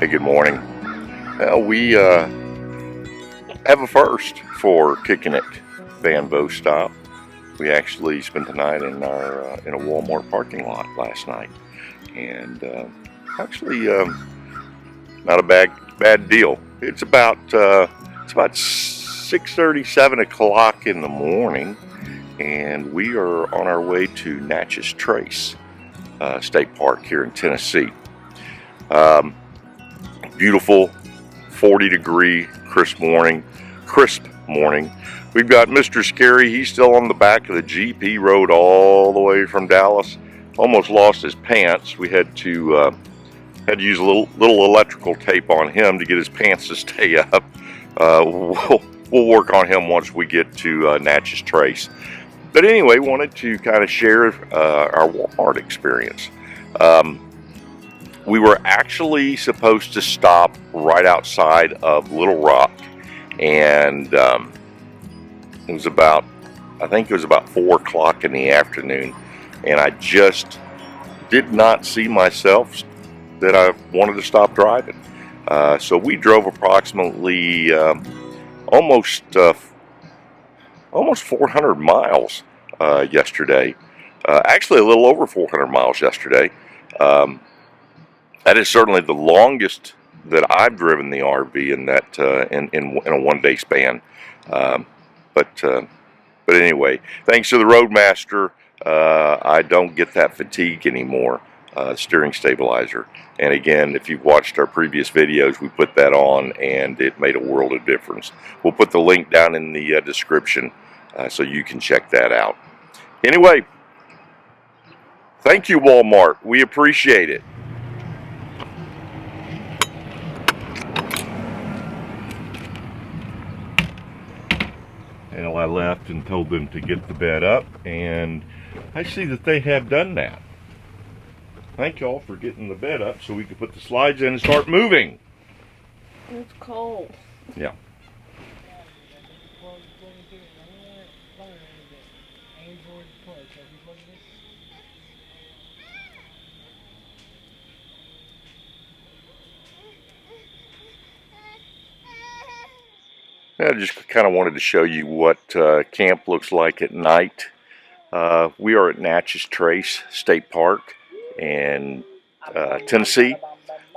good morning. We have a first for Kickin It van Voast stop. We actually spent the night in a Walmart parking lot last night, and actually not a bad deal. It's about 6:30, 7 o'clock in the morning, and we are on our way to Natchez Trace State Park here in Tennessee. Beautiful 40-degree crisp morning. We've got Mr. Scary. He's still on the back of the Jeep. He rode all the way from Dallas. Almost lost his pants. We had to use a little electrical tape on him to get his pants to stay up. We'll work on him once we get to Natchez Trace. But anyway, wanted to kind of share our Walmart experience. We were actually supposed to stop right outside of Little Rock, and I think it was about 4 o'clock in the afternoon, and I just did not see myself that I wanted to stop driving. So we drove approximately almost 400 miles yesterday. Actually, a little over 400 miles yesterday. That is certainly the longest that I've driven the RV in that in a one-day span. But anyway, thanks to the Roadmaster, I don't get that fatigue anymore. Steering stabilizer. And again, if you've watched our previous videos, we put that on, and it made a world of difference. We'll put the link down in the description so you can check that out. Anyway, thank you, Walmart. We appreciate it. I left and told them to get the bed up, and I see that they have done that. Thank y'all for getting the bed up so we can put the slides in and start moving. It's cold. Yeah. I just kind of wanted to show you what camp looks like at night. We are at Natchez Trace State Park in Tennessee,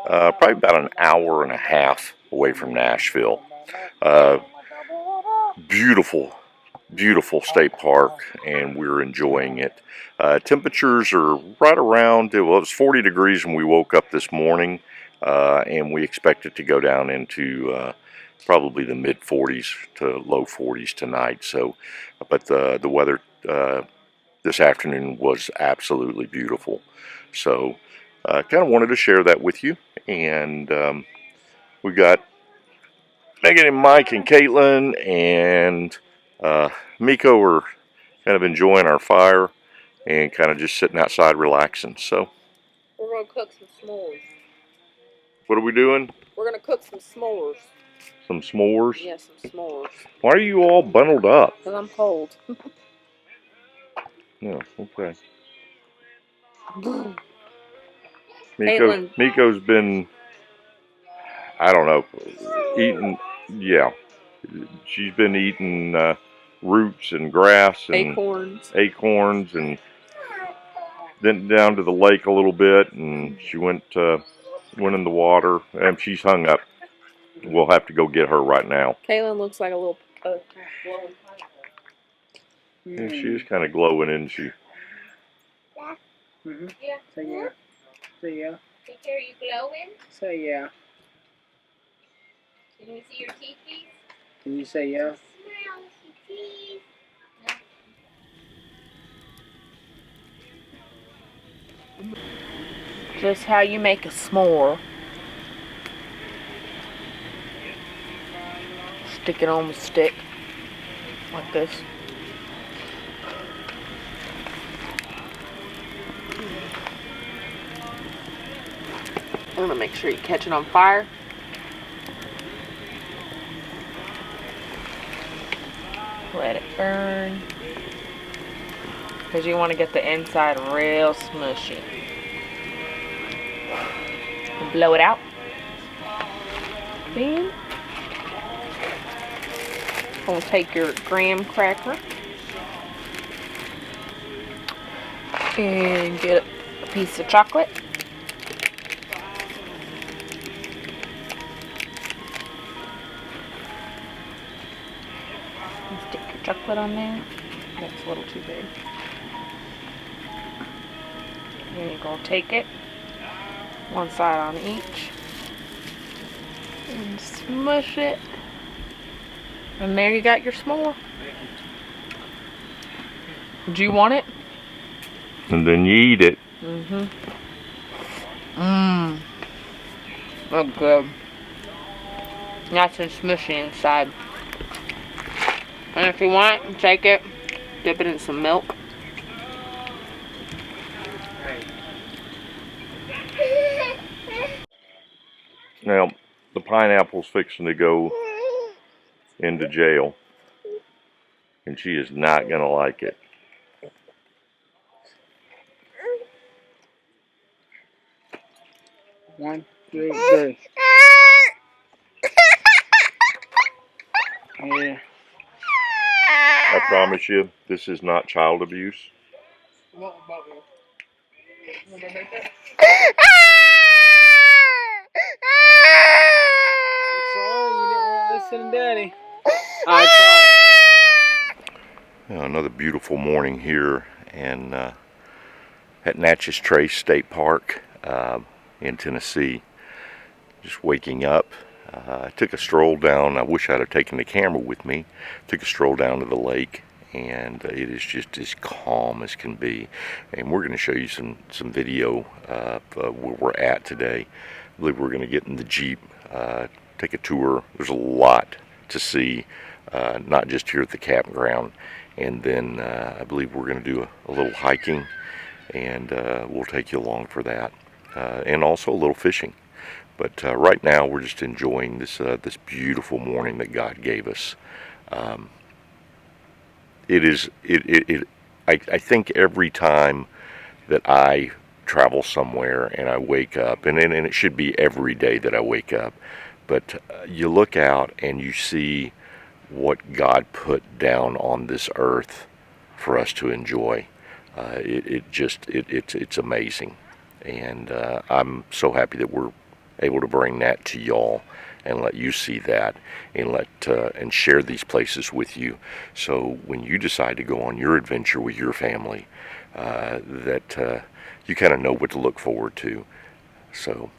probably about an hour and a half away from Nashville. Beautiful state park, and we're enjoying it. Temperatures are right around, well, it was 40 degrees when we woke up this morning, and we expect it to go down into probably the mid 40s to low 40s tonight. So, but the weather this afternoon was absolutely beautiful. So, kind of wanted to share that with you. And we got Megan and Mike and Caitlin and Miko are kind of enjoying our fire and kind of just sitting outside relaxing. So, we're gonna cook some s'mores. What are we doing? We're gonna cook some s'mores. Some s'mores? Yeah, some s'mores. Why are you all bundled up? Because I'm cold. Yeah, okay. Caitlin. Miko's been, I don't know, eating, yeah. She's been eating roots and grass and acorns, and then down to the lake a little bit, and she went in the water, and she's hung up. We'll have to go get her right now. Caitlin looks like a little glowing. Yeah, she is kind of glowing, isn't she? Yeah. Mm-hmm. Yeah. Say yeah. Say yeah. Take care, you glowing? Say yeah. Can we see your teeth, please? Can you say yeah? Smile, teeth. No. Just how you make a s'more. Stick it on the stick like this. I'm gonna make sure you catch it on fire. Let it burn, because you want to get the inside real smushy. Blow it out. Then we'll take your graham cracker and get a piece of chocolate. Stick your chocolate on there. That's a little too big. And you're going to take it, one side on each, and smush it. And there you got your s'more. Do you want it? And then you eat it. Mm-hmm. Mmm. Look good. Nice and smushy inside. And if you want, take it, dip it in some milk. Now, the pineapple's fixing to go into jail, and she is not going to like it. One, two, three. Yeah. I promise you, this is not child abuse. What about you? Want to make that? I'm sorry, you didn't want to listen to Daddy. I tried. Another beautiful morning here and at Natchez Trace State Park in Tennessee. Just waking up. I took a stroll down. I wish I'd have taken the camera with me. Took a stroll down to the lake, and it is just as calm as can be. And we're going to show you some video of where we're at today. I believe we're going to get in the Jeep, take a tour. There's a lot to see, not just here at the campground. And then I believe we're going to do a little hiking, and we'll take you along for that. And also a little fishing. But right now we're just enjoying this this beautiful morning that God gave us. I think every time that I travel somewhere and I wake up, and it should be every day that I wake up, but you look out and you see what God put down on this earth for us to enjoy. It's amazing, and I'm so happy that we're able to bring that to y'all and let you see that and and share these places with you. So when you decide to go on your adventure with your family, that you kind of know what to look forward to. So.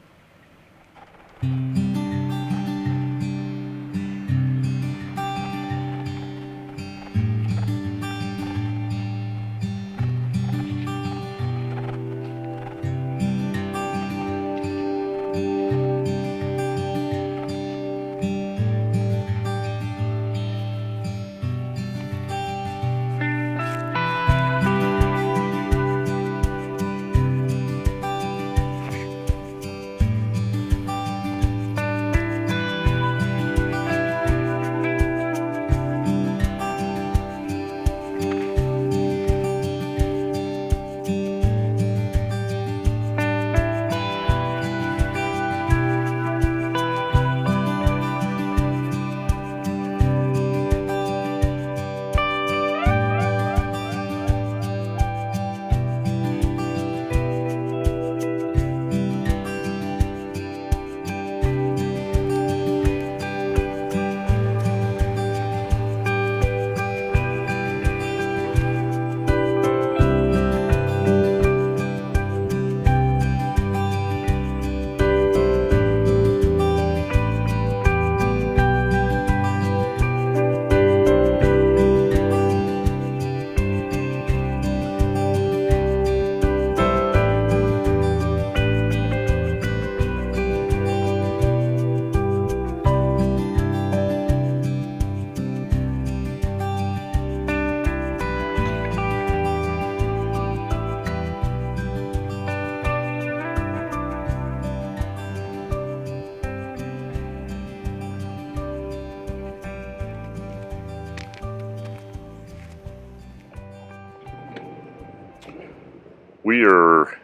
We are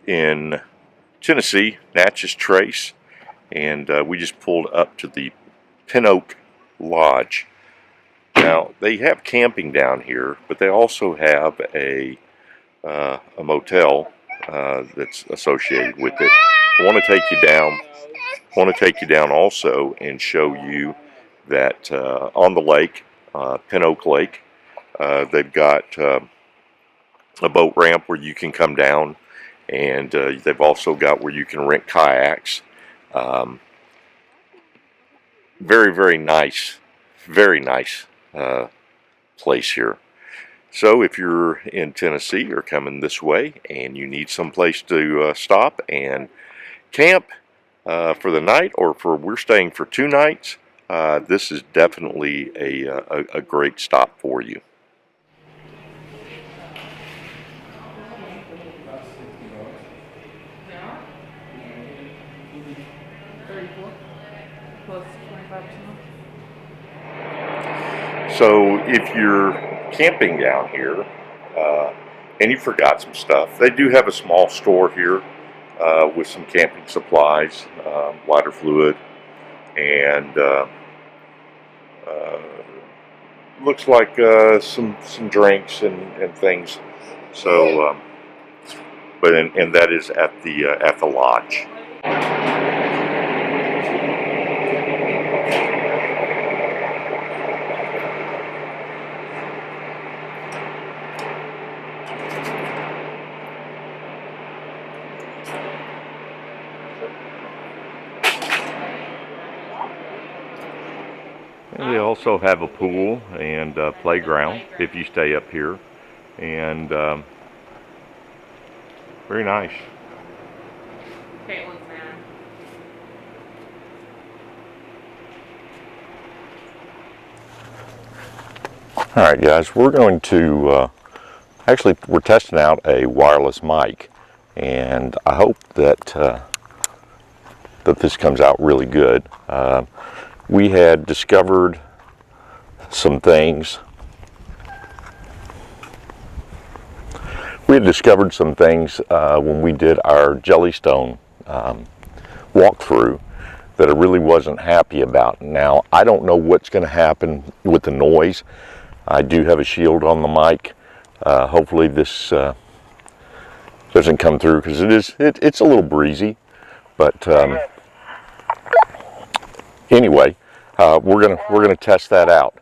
in Tennessee, Natchez Trace, and we just pulled up to the Pin Oak Lodge. Now, they have camping down here, but they also have a motel that's associated with it. I want to take you down. Also and show you that on the lake, Pin Oak Lake, they've got a boat ramp where you can come down, and they've also got where you can rent kayaks. Very, very nice place here. So if you're in Tennessee or coming this way and you need some place to stop and camp for the night, or we're staying for 2 nights, this is definitely a great stop for you. So if you're camping down here and you forgot some stuff, they do have a small store here with some camping supplies, lighter fluid, and looks like some drinks and things. So, and that is at the lodge. And they also have a pool and playground if you stay up here, and very nice. All right, guys, we're going to actually we're testing out a wireless mic, and I hope that that this comes out really good. We had discovered some things. When we did our Jellystone walkthrough that I really wasn't happy about. Now, I don't know what's going to happen with the noise. I do have a shield on the mic. Hopefully this doesn't come through, because it's a little breezy. But anyway, we're gonna test that out.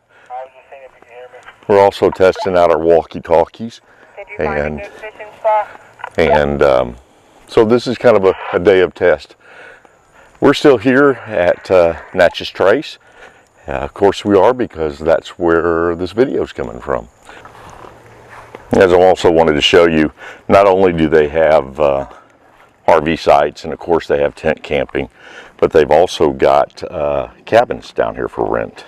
We're also testing out our walkie-talkies, and so this is kind of a day of test. We're still here at Natchez Trace. Of course we are, because that's where this video is coming from. As I also wanted to show you, not only do they have RV sites, and of course they have tent camping, but they've also got cabins down here for rent.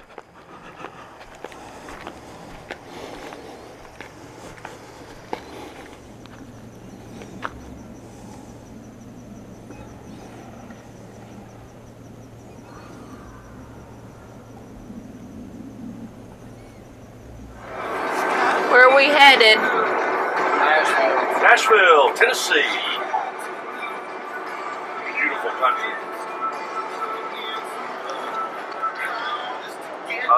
Where are we headed? Nashville, Tennessee. Beautiful country.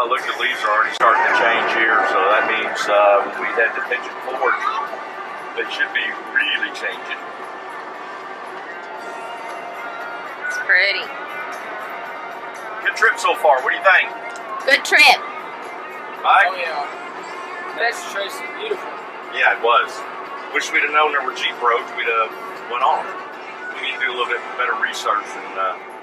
Look, the leaves are already starting to change here, so that means when we head to Pigeon Forge, they should be really changing. It's pretty. Good trip so far. What do you think? Good trip. Mike? Oh yeah. Natchez Trace is beautiful. Yeah, it was. Wish we'd have known there were Jeep roads. We'd have went on. We need to do a little bit better research and